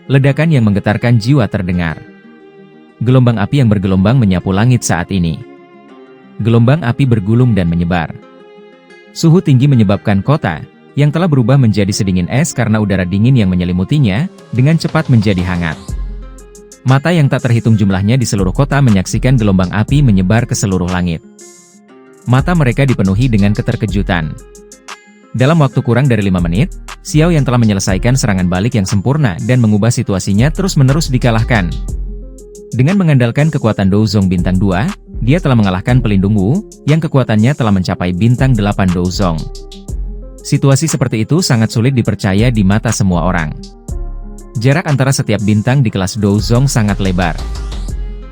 Ledakan yang menggetarkan jiwa terdengar. Gelombang api yang bergelombang menyapu langit saat ini. Gelombang api bergulung dan menyebar. Suhu tinggi menyebabkan kota, yang telah berubah menjadi sedingin es karena udara dingin yang menyelimutinya, dengan cepat menjadi hangat. Mata yang tak terhitung jumlahnya di seluruh kota menyaksikan gelombang api menyebar ke seluruh langit. Mata mereka dipenuhi dengan keterkejutan. Dalam waktu kurang dari 5 menit, Xiao Yan telah menyelesaikan serangan balik yang sempurna dan mengubah situasinya terus-menerus dikalahkan. Dengan mengandalkan kekuatan Douzong Bintang 2, dia telah mengalahkan pelindung Wu, yang kekuatannya telah mencapai Bintang 8 Douzong. Situasi seperti itu sangat sulit dipercaya di mata semua orang. Jarak antara setiap bintang di kelas Douzong sangat lebar.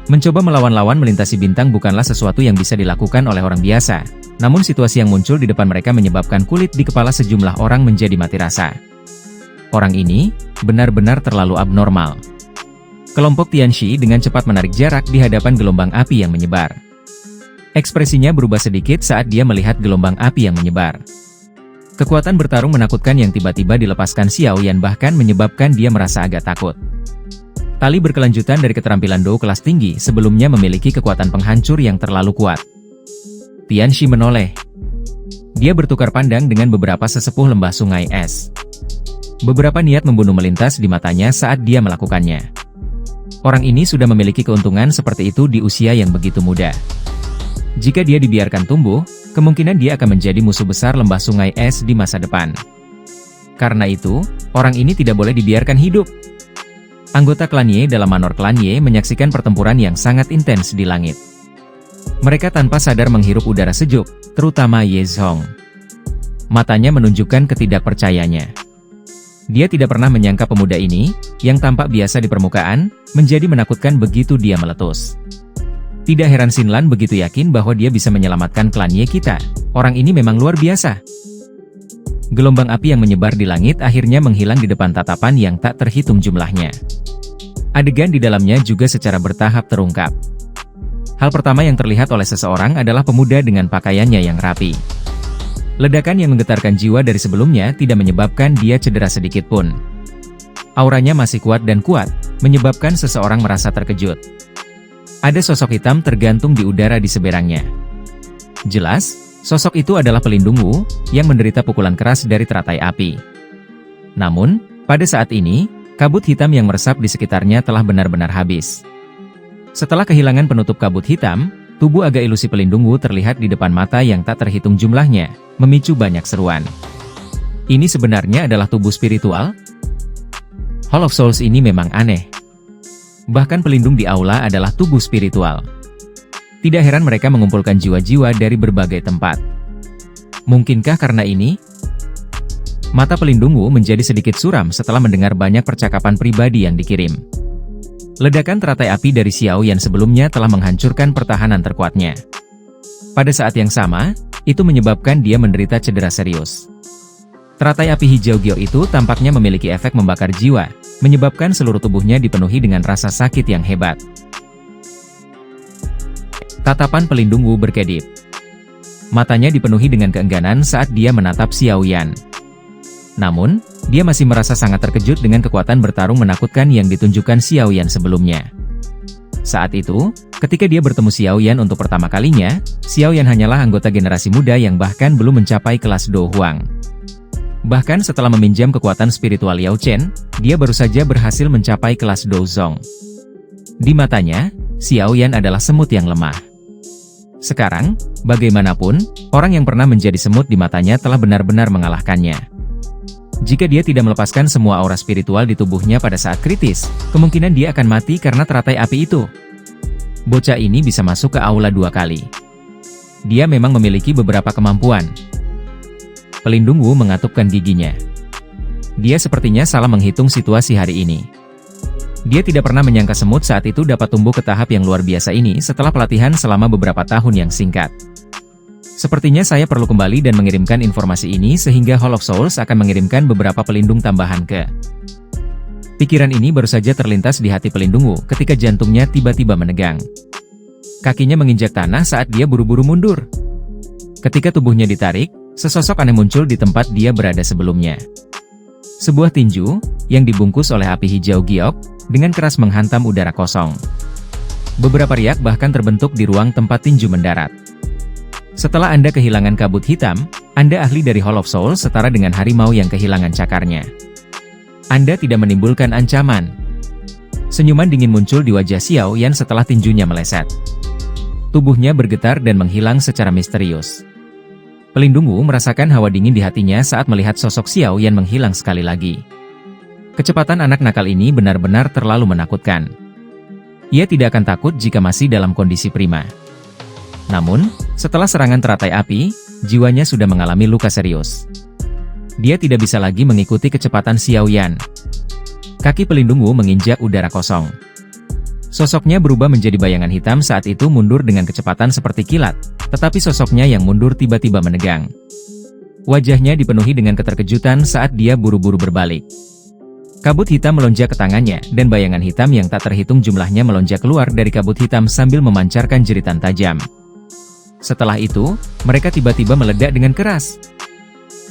Mencoba melawan lawan melintasi bintang bukanlah sesuatu yang bisa dilakukan oleh orang biasa, namun situasi yang muncul di depan mereka menyebabkan kulit di kepala sejumlah orang menjadi mati rasa. Orang ini benar-benar terlalu abnormal. Kelompok Tianxi dengan cepat menarik jarak di hadapan gelombang api yang menyebar. Ekspresinya berubah sedikit saat dia melihat gelombang api yang menyebar. Kekuatan bertarung menakutkan yang tiba-tiba dilepaskan Xiao Yan bahkan menyebabkan dia merasa agak takut. Tali berkelanjutan dari keterampilan Dou kelas tinggi sebelumnya memiliki kekuatan penghancur yang terlalu kuat. Tianxi menoleh. Dia bertukar pandang dengan beberapa sesepuh lembah sungai es. Beberapa niat membunuh melintas di matanya saat dia melakukannya. Orang ini sudah memiliki keuntungan seperti itu di usia yang begitu muda. Jika dia dibiarkan tumbuh, kemungkinan dia akan menjadi musuh besar lembah sungai es di masa depan. Karena itu, orang ini tidak boleh dibiarkan hidup. Anggota klan Ye dalam manor klan Ye menyaksikan pertempuran yang sangat intens di langit. Mereka tanpa sadar menghirup udara sejuk, terutama Ye Zhong. Matanya menunjukkan ketidakpercayanya. Dia tidak pernah menyangka pemuda ini, yang tampak biasa di permukaan, menjadi menakutkan begitu dia meletus. Tidak heran Xinlan begitu yakin bahwa dia bisa menyelamatkan klan Ye kita. Orang ini memang luar biasa. Gelombang api yang menyebar di langit akhirnya menghilang di depan tatapan yang tak terhitung jumlahnya. Adegan di dalamnya juga secara bertahap terungkap. Hal pertama yang terlihat oleh seseorang adalah pemuda dengan pakaiannya yang rapi. Ledakan yang menggetarkan jiwa dari sebelumnya tidak menyebabkan dia cedera sedikit pun. Auranya masih kuat dan kuat, menyebabkan seseorang merasa terkejut. Ada sosok hitam tergantung di udara di seberangnya. Jelas, sosok itu adalah pelindung Wu, yang menderita pukulan keras dari teratai api. Namun, pada saat ini, kabut hitam yang meresap di sekitarnya telah benar-benar habis. Setelah kehilangan penutup kabut hitam, tubuh agak ilusi pelindung Wu terlihat di depan mata yang tak terhitung jumlahnya, memicu banyak seruan. Ini sebenarnya adalah tubuh spiritual? Hall of Souls ini memang aneh. Bahkan pelindung di aula adalah tubuh spiritual. Tidak heran mereka mengumpulkan jiwa-jiwa dari berbagai tempat. Mungkinkah karena ini? Mata pelindung Wu menjadi sedikit suram setelah mendengar banyak percakapan pribadi yang dikirim. Ledakan teratai api dari Xiao Yan sebelumnya telah menghancurkan pertahanan terkuatnya. Pada saat yang sama, itu menyebabkan dia menderita cedera serius. Teratai api hijau Gyo itu tampaknya memiliki efek membakar jiwa, menyebabkan seluruh tubuhnya dipenuhi dengan rasa sakit yang hebat. Tatapan pelindung Wu berkedip. Matanya dipenuhi dengan keengganan saat dia menatap Xiao Yan. Namun, dia masih merasa sangat terkejut dengan kekuatan bertarung menakutkan yang ditunjukkan Xiao Yan sebelumnya. Saat itu, ketika dia bertemu Xiao Yan untuk pertama kalinya, Xiao Yan hanyalah anggota generasi muda yang bahkan belum mencapai kelas Do Huang. Bahkan setelah meminjam kekuatan spiritual Yao Chen, dia baru saja berhasil mencapai kelas Do Zong. Di matanya, Xiao Yan adalah semut yang lemah. Sekarang, bagaimanapun, orang yang pernah menjadi semut di matanya telah benar-benar mengalahkannya. Jika dia tidak melepaskan semua aura spiritual di tubuhnya pada saat kritis, kemungkinan dia akan mati karena teratai api itu. Bocah ini bisa masuk ke aula 2 kali. Dia memang memiliki beberapa kemampuan. Pelindung Wu mengatupkan giginya. Dia sepertinya salah menghitung situasi hari ini. Dia tidak pernah menyangka semut saat itu dapat tumbuh ke tahap yang luar biasa ini setelah pelatihan selama beberapa tahun yang singkat. Sepertinya saya perlu kembali dan mengirimkan informasi ini sehingga Hall of Souls akan mengirimkan beberapa pelindung tambahan ke. Pikiran ini baru saja terlintas di hati pelindung Wu ketika jantungnya tiba-tiba menegang. Kakinya menginjak tanah saat dia buru-buru mundur. Ketika tubuhnya ditarik, sesosok aneh muncul di tempat dia berada sebelumnya. Sebuah tinju, yang dibungkus oleh api hijau giok, dengan keras menghantam udara kosong. Beberapa riak bahkan terbentuk di ruang tempat tinju mendarat. Setelah Anda kehilangan kabut hitam, Anda ahli dari Hall of Souls setara dengan harimau yang kehilangan cakarnya. Anda tidak menimbulkan ancaman. Senyuman dingin muncul di wajah Xiao Yan setelah tinjunya meleset. Tubuhnya bergetar dan menghilang secara misterius. Pelindung Wu merasakan hawa dingin di hatinya saat melihat sosok Xiao Yan menghilang sekali lagi. Kecepatan anak nakal ini benar-benar terlalu menakutkan. Ia tidak akan takut jika masih dalam kondisi prima. Namun, setelah serangan teratai api, jiwanya sudah mengalami luka serius. Dia tidak bisa lagi mengikuti kecepatan Xiao Yan. Kaki pelindung Wu menginjak udara kosong. Sosoknya berubah menjadi bayangan hitam saat itu mundur dengan kecepatan seperti kilat, tetapi sosoknya yang mundur tiba-tiba menegang. Wajahnya dipenuhi dengan keterkejutan saat dia buru-buru berbalik. Kabut hitam melonjak ke tangannya, dan bayangan hitam yang tak terhitung jumlahnya melonjak keluar dari kabut hitam sambil memancarkan jeritan tajam. Setelah itu, mereka tiba-tiba meledak dengan keras.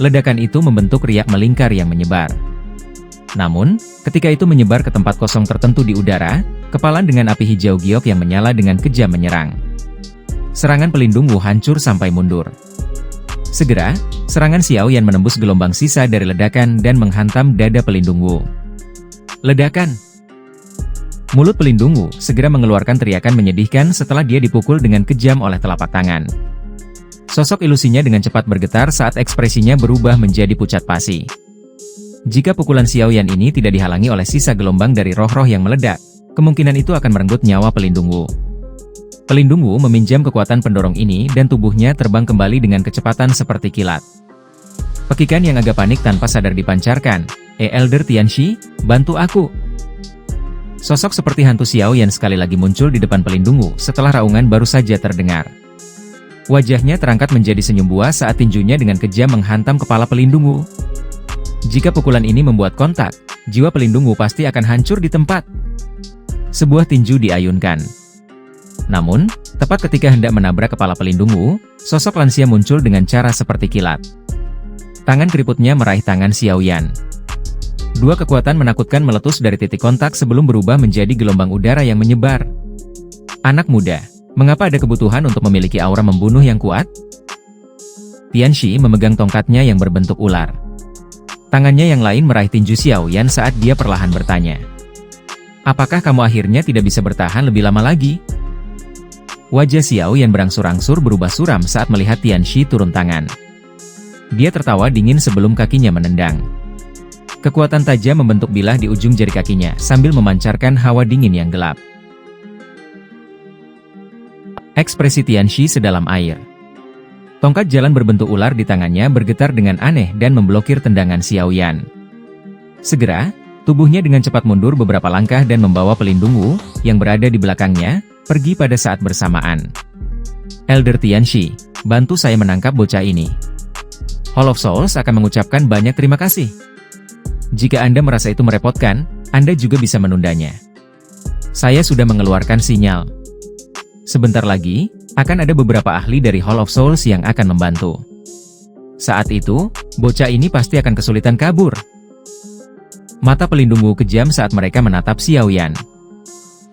Ledakan itu membentuk riak melingkar yang menyebar. Namun, ketika itu menyebar ke tempat kosong tertentu di udara, kepalan dengan api hijau giok yang menyala dengan kejam menyerang. Serangan pelindung Wu hancur sampai mundur. Segera, serangan Xiao Yan menembus gelombang sisa dari ledakan dan menghantam dada pelindung Wu. Ledakan! Mulut pelindung Wu segera mengeluarkan teriakan menyedihkan setelah dia dipukul dengan kejam oleh telapak tangan. Sosok ilusinya dengan cepat bergetar saat ekspresinya berubah menjadi pucat pasi. Jika pukulan Xiao Yan ini tidak dihalangi oleh sisa gelombang dari roh-roh yang meledak, kemungkinan itu akan merenggut nyawa pelindung Wu. Pelindung Wu meminjam kekuatan pendorong ini dan tubuhnya terbang kembali dengan kecepatan seperti kilat. Pekikan yang agak panik tanpa sadar dipancarkan. Elder Tianxi, bantu aku! Sosok seperti hantu Xiao Yan sekali lagi muncul di depan pelindung Wu setelah raungan baru saja terdengar. Wajahnya terangkat menjadi senyum buas saat tinjunya dengan kejam menghantam kepala pelindung Wu. Jika pukulan ini membuat kontak, jiwa pelindung Wu pasti akan hancur di tempat. Sebuah tinju diayunkan. Namun, tepat ketika hendak menabrak kepala pelindung Wu, sosok lansia muncul dengan cara seperti kilat. Tangan keriputnya meraih tangan Xiao Yan. Dua kekuatan menakutkan meletus dari titik kontak sebelum berubah menjadi gelombang udara yang menyebar. Anak muda, mengapa ada kebutuhan untuk memiliki aura membunuh yang kuat? Tianxi memegang tongkatnya yang berbentuk ular. Tangannya yang lain meraih tinju Xiao Yan saat dia perlahan bertanya. Apakah kamu akhirnya tidak bisa bertahan lebih lama lagi? Wajah Xiao Yan berangsur-angsur berubah suram saat melihat Tianxi turun tangan. Dia tertawa dingin sebelum kakinya menendang. Kekuatan tajam membentuk bilah di ujung jari kakinya sambil memancarkan hawa dingin yang gelap. Ekspresi Tianxi sedalam air. Tongkat jalan berbentuk ular di tangannya bergetar dengan aneh dan memblokir tendangan Xiao Yan. Segera, tubuhnya dengan cepat mundur beberapa langkah dan membawa pelindung Wu, yang berada di belakangnya, pergi pada saat bersamaan. Elder Tianxi, bantu saya menangkap bocah ini. Hall of Souls akan mengucapkan banyak terima kasih. Jika Anda merasa itu merepotkan, Anda juga bisa menundanya. Saya sudah mengeluarkan sinyal. Sebentar lagi, akan ada beberapa ahli dari Hall of Souls yang akan membantu. Saat itu, bocah ini pasti akan kesulitan kabur. Mata pelindung Wu kejam saat mereka menatap Xiao Yan.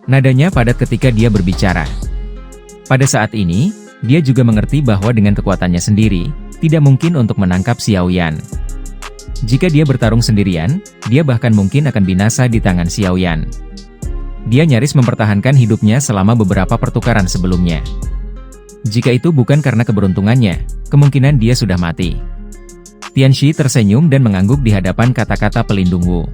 Nadanya padat ketika dia berbicara. Pada saat ini, dia juga mengerti bahwa dengan kekuatannya sendiri, tidak mungkin untuk menangkap Xiao Yan. Jika dia bertarung sendirian, dia bahkan mungkin akan binasa di tangan Xiao Yan. Dia nyaris mempertahankan hidupnya selama beberapa pertukaran sebelumnya. Jika itu bukan karena keberuntungannya, kemungkinan dia sudah mati. Tianxi tersenyum dan mengangguk di hadapan kata-kata pelindung Wu.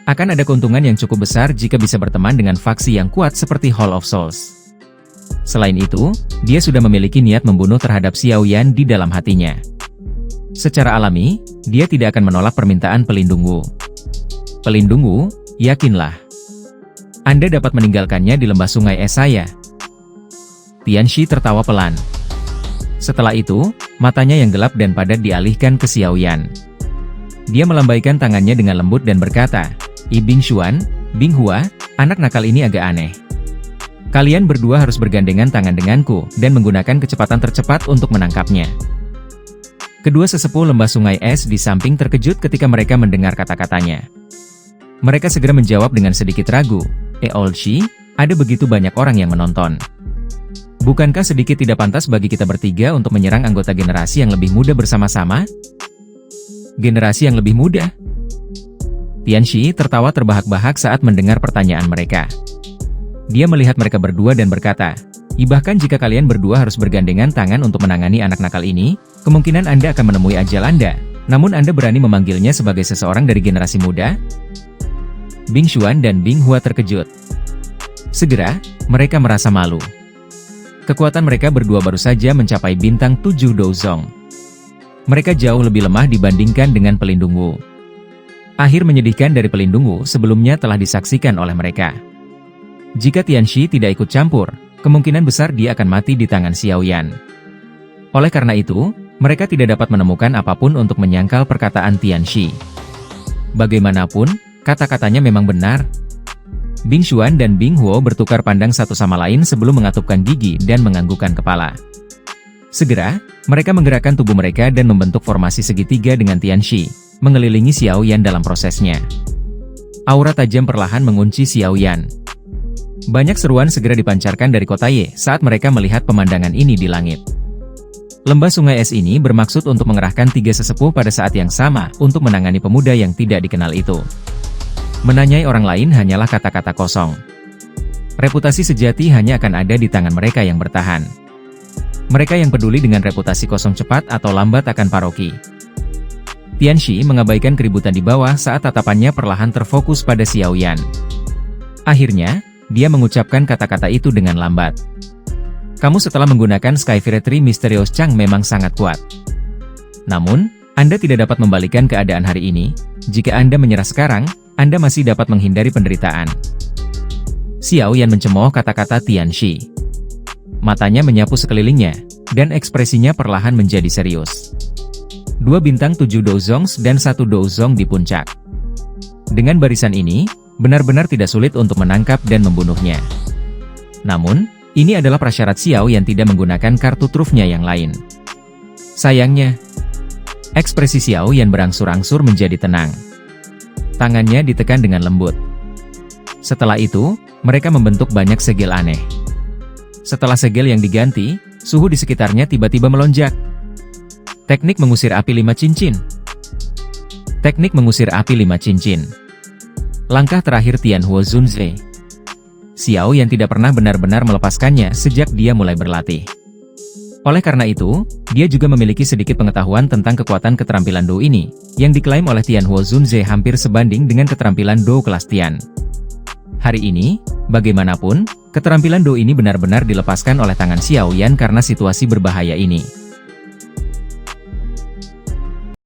Akan ada keuntungan yang cukup besar jika bisa berteman dengan faksi yang kuat seperti Hall of Souls. Selain itu, dia sudah memiliki niat membunuh terhadap Xiao Yan di dalam hatinya. Secara alami, dia tidak akan menolak permintaan pelindung Wu. Pelindung Wu, yakinlah. Anda dapat meninggalkannya di lembah sungai es saya. Tianxi tertawa pelan. Setelah itu, matanya yang gelap dan padat dialihkan ke Xiao Yan. Dia melambaikan tangannya dengan lembut dan berkata, Bing Xuan, Bing Hua, anak nakal ini agak aneh. Kalian berdua harus bergandengan tangan denganku dan menggunakan kecepatan tercepat untuk menangkapnya. Kedua sesepuh lembah sungai es di samping terkejut ketika mereka mendengar kata-katanya. Mereka segera menjawab dengan sedikit ragu, Olshi, ada begitu banyak orang yang menonton. Bukankah sedikit tidak pantas bagi kita bertiga untuk menyerang anggota generasi yang lebih muda bersama-sama? Generasi yang lebih muda? Tianxi tertawa terbahak-bahak saat mendengar pertanyaan mereka. Dia melihat mereka berdua dan berkata, bahkan jika kalian berdua harus bergandengan tangan untuk menangani anak nakal ini, kemungkinan Anda akan menemui ajal Anda. Namun Anda berani memanggilnya sebagai seseorang dari generasi muda? Bing Xuan dan Bing Hua terkejut. Segera, mereka merasa malu. Kekuatan mereka berdua baru saja mencapai bintang 7 Douzong. Mereka jauh lebih lemah dibandingkan dengan pelindung Wu. Akhir menyedihkan dari pelindung Wu sebelumnya telah disaksikan oleh mereka. Jika Tianxi tidak ikut campur, kemungkinan besar dia akan mati di tangan Xiao Yan. Oleh karena itu, mereka tidak dapat menemukan apapun untuk menyangkal perkataan Tianxi. Bagaimanapun, kata-katanya memang benar. Bing Xuan dan Bing Huo bertukar pandang satu sama lain sebelum mengatupkan gigi dan menganggukkan kepala. Segera, mereka menggerakkan tubuh mereka dan membentuk formasi segitiga dengan Tianxi, mengelilingi Xiao Yan dalam prosesnya. Aura tajam perlahan mengunci Xiao Yan. Banyak seruan segera dipancarkan dari kota Ye saat mereka melihat pemandangan ini di langit. Lembah sungai es ini bermaksud untuk mengerahkan tiga sesepuh pada saat yang sama untuk menangani pemuda yang tidak dikenal itu. Menanyai orang lain hanyalah kata-kata kosong. Reputasi sejati hanya akan ada di tangan mereka yang bertahan. Mereka yang peduli dengan reputasi kosong cepat atau lambat akan paroki. Tianxi mengabaikan keributan di bawah saat tatapannya perlahan terfokus pada Xiao Yan. Akhirnya, dia mengucapkan kata-kata itu dengan lambat. Kamu setelah menggunakan Sky Fairy Mysterious Chang memang sangat kuat. Namun, Anda tidak dapat membalikan keadaan hari ini. Jika Anda menyerah sekarang, Anda masih dapat menghindari penderitaan. Xiao Yan mencemooh kata-kata Tianxi. Matanya menyapu sekelilingnya, dan ekspresinya perlahan menjadi serius. 2 bintang 7 Douzongs dan 1 Douzong di puncak. Dengan barisan ini, benar-benar tidak sulit untuk menangkap dan membunuhnya. Namun, ini adalah prasyarat Xiao yang tidak menggunakan kartu trufnya yang lain. Sayangnya, ekspresi Xiao yang berangsur-angsur menjadi tenang. Tangannya ditekan dengan lembut. Setelah itu, mereka membentuk banyak segel aneh. Setelah segel yang diganti, suhu di sekitarnya tiba-tiba melonjak. Teknik mengusir api 5 cincin. Teknik mengusir api 5 cincin. Langkah terakhir Tianhuo Zunze. Xiao yang tidak pernah benar-benar melepaskannya sejak dia mulai berlatih. Oleh karena itu, dia juga memiliki sedikit pengetahuan tentang kekuatan keterampilan Do ini, yang diklaim oleh Tianhuo Zunze hampir sebanding dengan keterampilan Do kelas Tian. Hari ini, bagaimanapun, keterampilan Do ini benar-benar dilepaskan oleh tangan Xiao Yan karena situasi berbahaya ini.